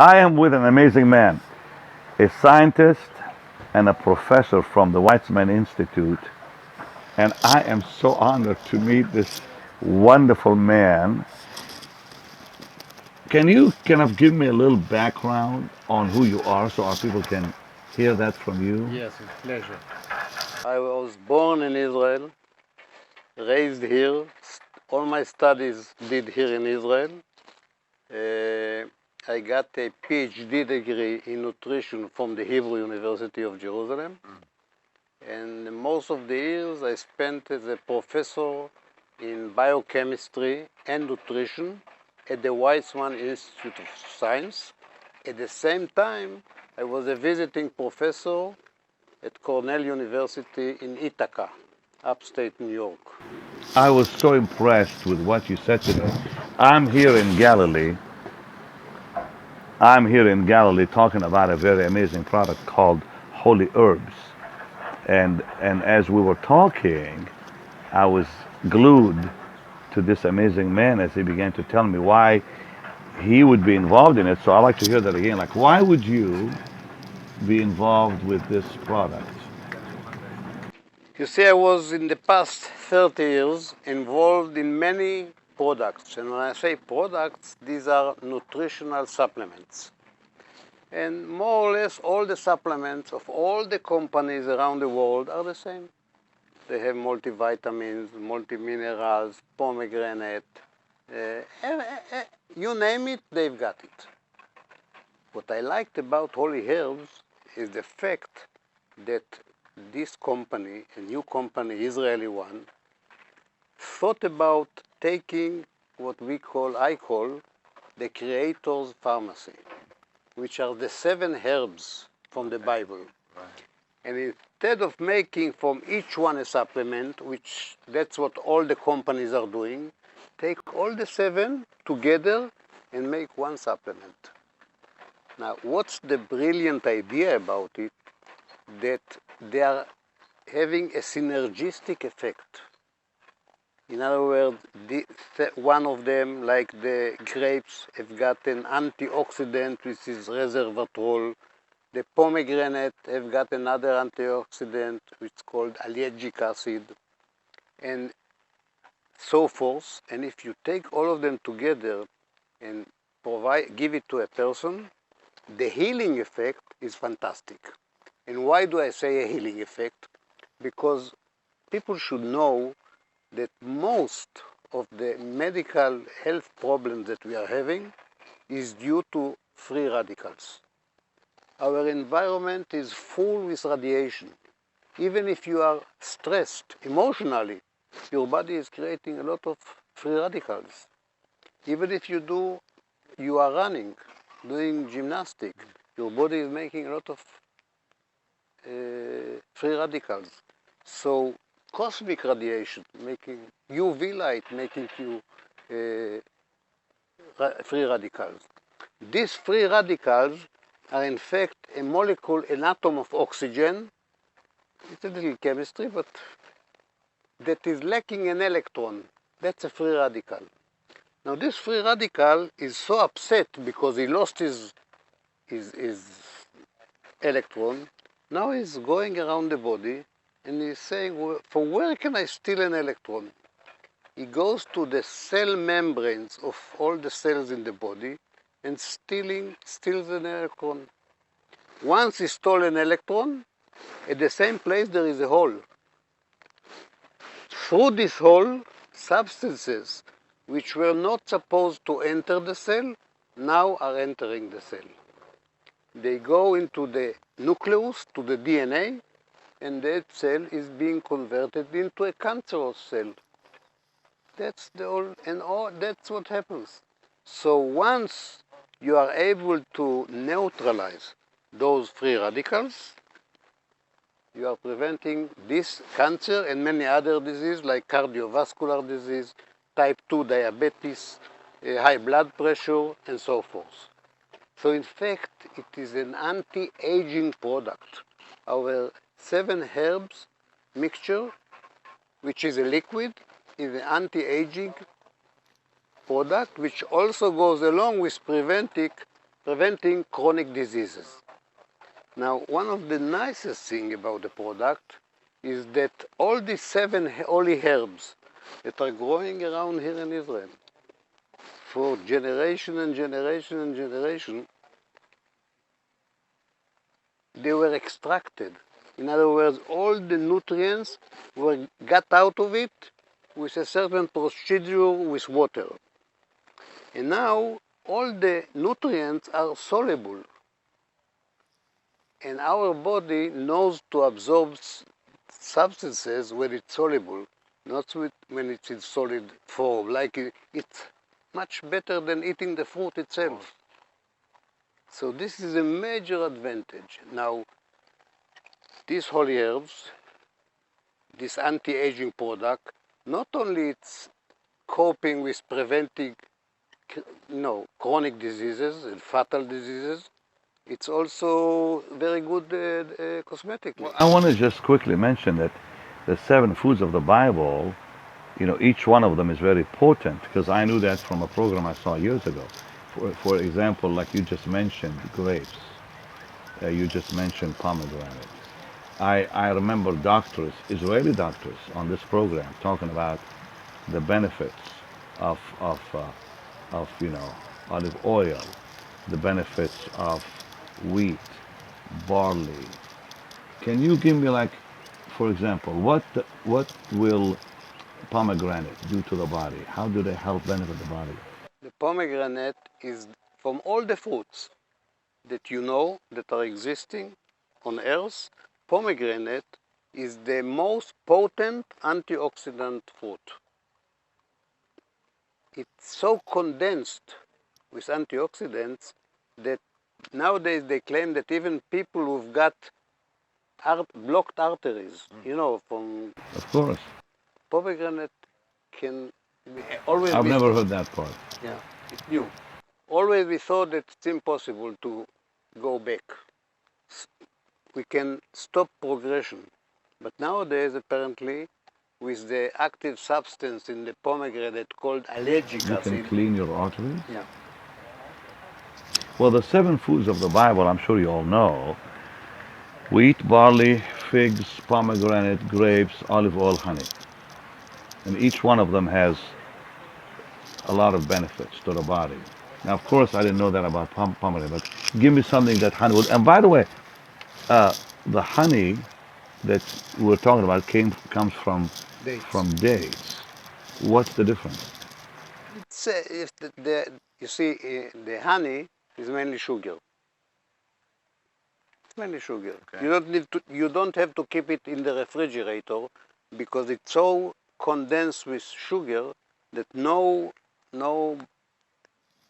I am with an amazing man, a scientist and a professor from the Weizmann Institute, and I am so honored to meet this wonderful man. Can you kind of give me a little background on who you are so our people can hear that from you? Yes, with pleasure. I was born in Israel, raised here. All my studies did here in Israel. I got a PhD degree in nutrition from the Hebrew University of Jerusalem. And most of the years I spent as a professor in biochemistry and nutrition at the Weizmann Institute of Science. At the same time, I was a visiting professor at Cornell University in Ithaca, upstate New York. I was so impressed with what you said today. I'm here in Galilee. I'm here in Galilee talking about a very amazing product called Holy Herbs. And as we were talking, I was glued to this amazing man as he began to tell me why he would be involved in it. So I'd like to hear that again. Like, why would you be involved with this product? You see, I was in the past 30 years involved in many products. And when I say products, these are nutritional supplements. And more or less all the supplements of all the companies around the world are the same. They have multivitamins, multiminerals, pomegranate, you name it, they've got it. What I liked about Holy Herbs is the fact that this company, a new company, Israeli one, thought about taking what I call the Creator's Pharmacy, which are the 7 herbs from the Bible. Right. And instead of making from each one a supplement, which that's what all the companies are doing, take all the 7 together and make one supplement. Now, what's the brilliant idea about it? That they are having a synergistic effect. In other words, one of them, like the grapes, have got an antioxidant, which is resveratrol. The pomegranate have got another antioxidant, which is called allergic acid, and so forth. And if you take all of them together and give it to a person, the healing effect is fantastic. And why do I say a healing effect? Because people should know that most of the medical health problems that we are having is due to free radicals. Our environment is full with radiation. Even if you are stressed emotionally, your body is creating a lot of free radicals. Even if you are running, doing gymnastics, your body is making a lot of free radicals. So cosmic radiation, making UV light, making you free radicals. These free radicals are in fact a molecule, an atom of oxygen. It's a little chemistry, but that is lacking an electron. That's a free radical. Now this free radical is so upset because he lost his electron. Now he's going around the body and he's saying, well, from where can I steal an electron? He goes to the cell membranes of all the cells in the body and steals an electron. Once he stole an electron, at the same place there is a hole. Through this hole, substances which were not supposed to enter the cell now are entering the cell. They go into the nucleus, to the DNA, and that cell is being converted into a cancerous cell. That's what happens. So once you are able to neutralize those free radicals, you are preventing this cancer and many other diseases like cardiovascular disease, type 2 diabetes, high blood pressure, and so forth. So in fact, it is an anti-aging product. Our 7 herbs mixture, which is a liquid, is an anti-aging product, which also goes along with preventing preventing chronic diseases. Now, one of the nicest things about the product is that all these 7 holy herbs that are growing around here in Israel for generation and generation and generation, they were extracted. In other words, all the nutrients were got out of it with a certain procedure with water. And now all the nutrients are soluble. And our body knows to absorb substances when it's soluble, not when it's in solid form. Like it's much better than eating the fruit itself. So this is a major advantage. Now, these holy herbs, this anti-aging product, not only it's coping with preventing chronic diseases and fatal diseases, it's also very good cosmetically. Well, I want to just quickly mention that the 7 foods of the Bible, each one of them is very potent, because I knew that from a program I saw years ago. For example, like you just mentioned, grapes. You just mentioned pomegranate. I remember doctors, Israeli doctors, on this program talking about the benefits of olive oil, the benefits of wheat, barley. Can you give me, like, for example, what will pomegranate do to the body? How do they help benefit the body? The pomegranate is, from all the fruits that that are existing on earth, pomegranate is the most potent antioxidant fruit. It's so condensed with antioxidants that nowadays they claim that even people who've got blocked arteries, from Of course. pomegranate can always. I've never heard that part. Yeah, it's new. Always we thought that it's impossible to go back. We can stop progression. But nowadays, apparently, with the active substance in the pomegranate called allergic You acid. can clean your arteries? Yeah. Well, the 7 foods of the Bible, I'm sure you all know: wheat, barley, figs, pomegranate, grapes, olive oil, honey. And each one of them has a lot of benefits to the body. Now, of course, I didn't know that about pomegranate, but give me something that honey would. And by the way, the honey that we're talking about comes from dates. What's the difference? It's, if you see, the honey is mainly sugar. It's mainly sugar. Okay. You don't have to keep it in the refrigerator because it's so condensed with sugar that no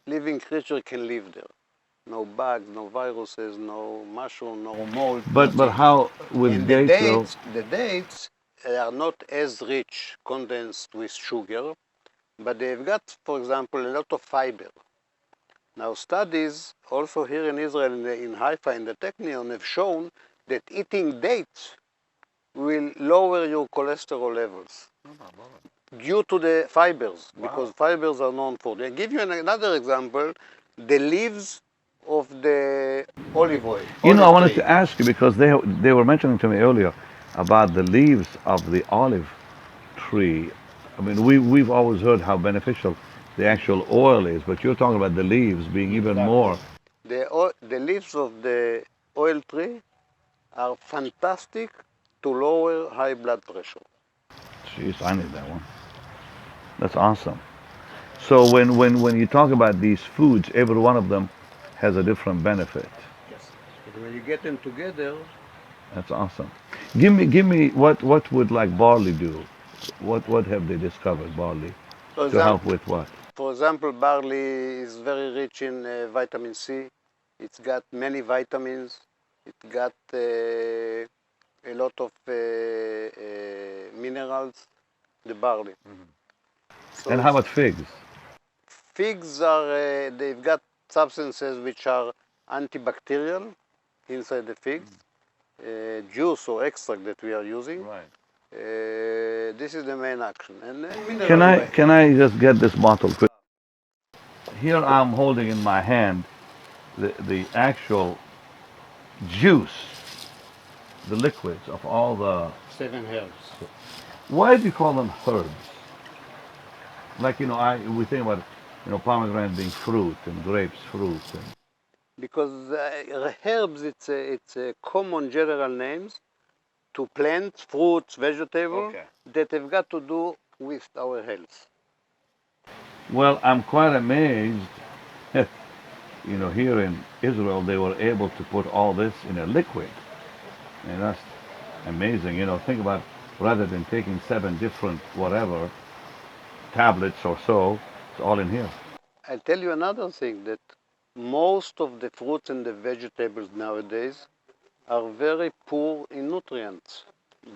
living creature can live there. No bugs, no viruses, no mushroom, no mold. But how with And dates, the dates are not as rich condensed with sugar, but they've got, for example, a lot of fiber. Now, studies also here in Israel, in Haifa, in the Technion, have shown that eating dates will lower your cholesterol levels due to the fibers, because fibers are known for. They give you another example: the leaves of the olive oil. I wanted to ask you, because they were mentioning to me earlier about the leaves of the olive tree. I mean, we've always heard how beneficial the actual oil is, but you're talking about the leaves being even more. The leaves of the oil tree are fantastic to lower high blood pressure. Jeez, I need that one. That's awesome. So when you talk about these foods, every one of them has a different benefit. Yes. But when you get them together, That's awesome. Give me what would, like, barley do? What have they discovered, barley, to help with what? For example, barley is very rich in vitamin C. It's got many vitamins. It got a lot of minerals, the barley. So And how about figs? figs are, they've got substances which are antibacterial inside the figs. Juice or extract that we are using. Right. This is the main action. And Can I just get this bottle quick? Here I'm holding in my hand the actual juice, the liquids of all the. 7 herbs. Why do you call them herbs? Like we think about pomegranate being fruit and grapes fruit. And Because herbs, it's a common general names to plants, fruits, vegetables Okay. that have got to do with our health. well, I'm quite amazed. Here in Israel, they were able to put all this in a liquid, and that's amazing. Think about rather than taking 7 different whatever tablets or so, it's all in here. I'll tell you another thing, that most of the fruits and the vegetables nowadays are very poor in nutrients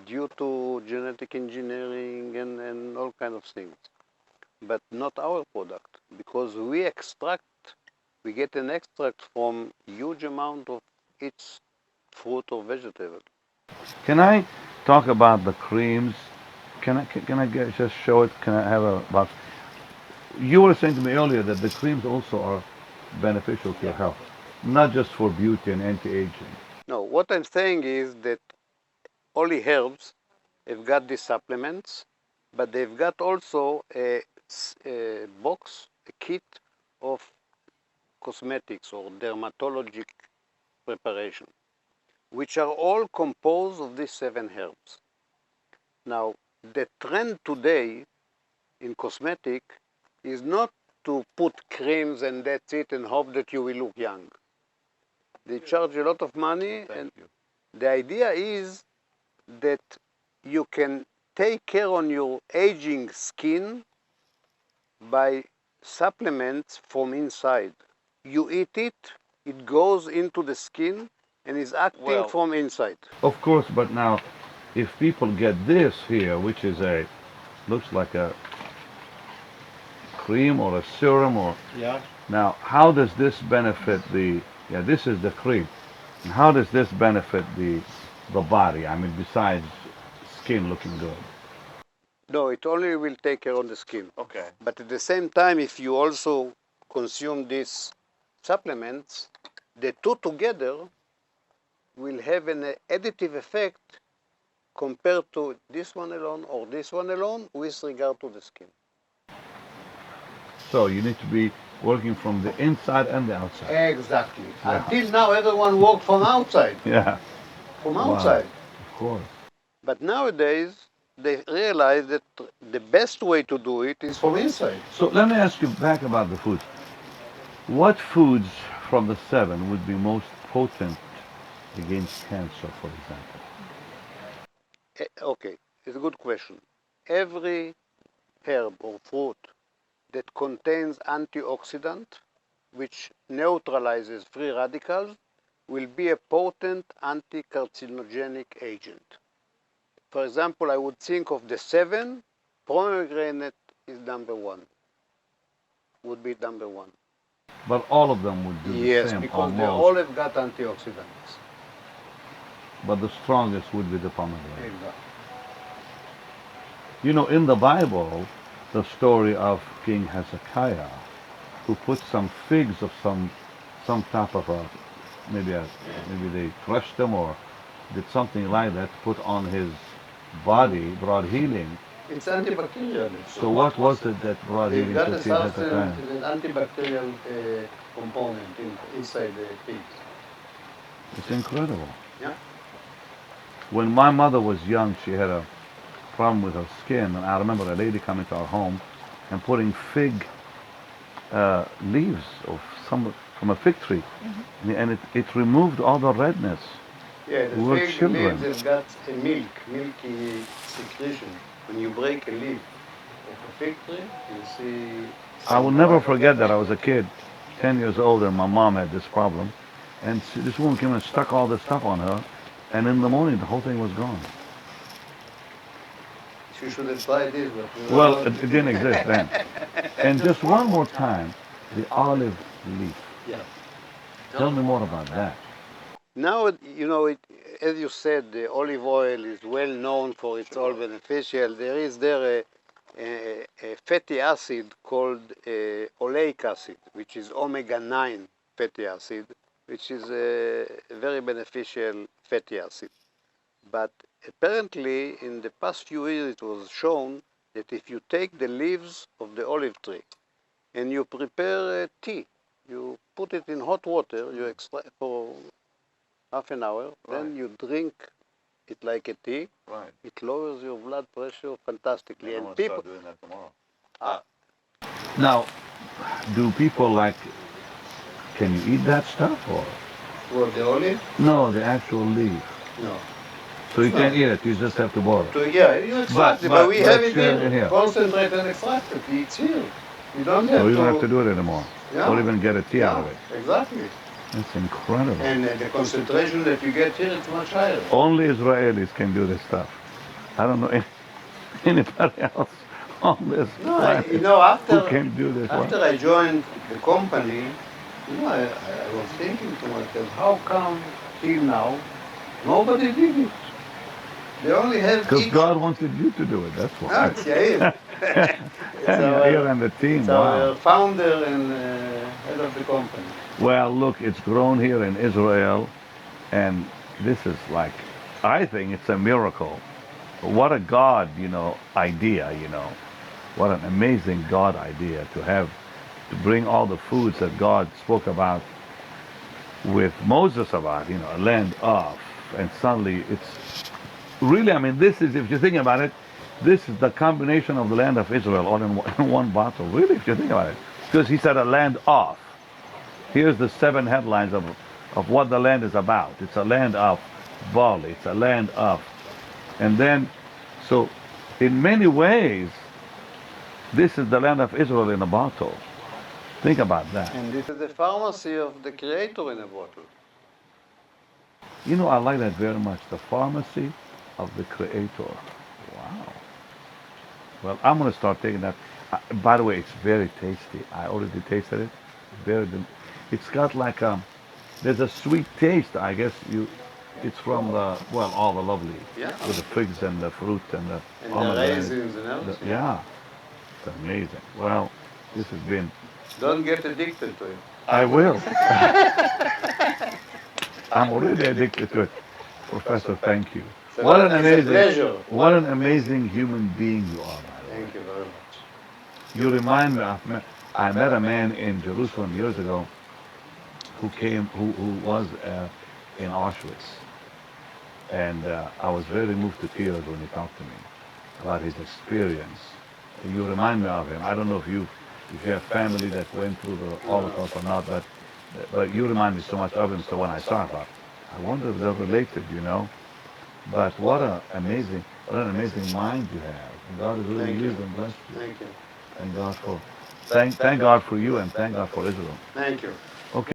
due to genetic engineering and all kind of things. But not our product, because we get an extract from huge amount of each fruit or vegetable. Can I talk about the creams? Can I just show it? Can I have about? You were saying to me earlier that the creams also are beneficial to your health, not just for beauty and anti-aging. No, what I'm saying is that only herbs have got these supplements, but they've got also a box, a kit of cosmetics or dermatologic preparation, which are all composed of these 7 herbs. Now, the trend today in cosmetic is not to put creams and that's it and hope that you will look young. They charge a lot of money, and the idea is that you can take care on your aging skin by supplements from inside. You eat it, it goes into the skin and is acting from inside. Of course, but now, if people get this here, which is looks like a cream or a serum or. Yeah. Now, how does this benefit this is the cream. And how does this benefit the body? I mean, besides skin looking good. No, it only will take care on the skin. Okay. But at the same time, if you also consume these supplements, the two together will have an additive effect compared to this one alone or this one alone with regard to the skin. So you need to be working from the inside and the outside. Exactly. Yeah. Until now, everyone worked from outside. Yeah. From Wow. outside. Of course. But nowadays, they realize that the best way to do it is from inside. So let me ask you back about the foods. What foods from the 7 would be most potent against cancer, for example? Okay, it's a good question. Every herb or fruit that contains antioxidant, which neutralizes free radicals, will be a potent anti-carcinogenic agent. For example, I would think of the 7, pomegranate is number 1, would be number 1. But all of them would do the Yes, same because they almost. all have got antioxidants. But the strongest would be the pomegranate. Exactly. In the Bible, the story of King Hezekiah, who put some figs of some type of maybe they crushed them or did something like that to put on his body, brought healing. It's antibacterial. So what was it that brought They've healing got to a King Hezekiah? substance, an antibacterial component inside the pig. It's incredible. Yeah. When my mother was young, she had a problem with her skin, and I remember a lady coming to our home and putting fig leaves of from a fig tree, and it removed all the redness. Yeah, the We were fig children. leaves have got a milky secretion. When you break a leaf of a fig tree, you see. I will never forget that. I was a kid, 10 years old, and my mom had this problem, and this woman came and stuck all this stuff on her, and in the morning the whole thing was gone. You should have tried this, but Well, it didn't exist then. And just one more time, the olive leaf. Yeah. Tell me more about that. Now, as you said, the olive oil is well known for its all beneficial. There is a fatty acid called oleic acid, which is omega-9. fatty acid, which is a very beneficial fatty acid. But apparently, in the past few years, it was shown that if you take the leaves of the olive tree and you prepare a tea, you put it in hot water, you extract for half an hour, then you drink it like a tea. Right. It lowers your blood pressure fantastically. I'm And gonna people, start doing that tomorrow. Ah. Now, do people like? Can you eat that stuff or? What, the olive? No, the actual leaf. No. So you can't eat it. You just have to boil it. So, yeah, you extract it, but we have it share here. Concentrate and extract it. It's here. You don't have So to. you don't have to do it anymore. Yeah. Or even get a tea out of it. Exactly. That's incredible. And the concentration that you get here is much higher. Only Israelis can do this stuff. I don't know anybody else on this No, planet you know, who can do this work. after I joined the company, you know, I was thinking to myself, how come till now nobody did it? They only have Because each. God wanted you to do it. That's why. Ah, it's Yair. And you're here on the team. It's Wow. our founder and head of the company. Well, look, it's grown here in Israel, and this is like, I think it's a miracle. What a God, idea, What an amazing God idea to bring all the foods that God spoke about with Moses about, a land of, and suddenly it's really, this is, if you think about it, this is the combination of the land of Israel all in one bottle, really, if you think about it. Because he said a land of. Here's the 7 headlines of what the land is about. It's a land of barley. It's a land of. And then, so in many ways, this is the land of Israel in a bottle. Think about that. And this is the pharmacy of the Creator in a bottle. I like that very much. The pharmacy of the Creator. Wow. Well, I'm going to start taking that. By the way, it's very tasty. I already tasted it. It's got like there's a sweet taste. I guess it's from all the lovely, with the figs and the fruit and the raisins and everything. Yeah, it's amazing. Well, this has been. Don't get addicted to it. I will. I'm already addicted to it. Professor, thank you. So what an amazing human being you are. Thank you very much. You remind me of. I met a man in Jerusalem years ago who was in Auschwitz, and I was very moved to tears when he talked to me about his experience. You remind me of him. I don't know if you have family that went through the Holocaust or not, but you remind me so much of him. So when I saw him, I wonder if they're related, But what an amazing mind you have. And God has really used and blessed you. Thank you. Thank God for you, and thank God for Israel. Thank you.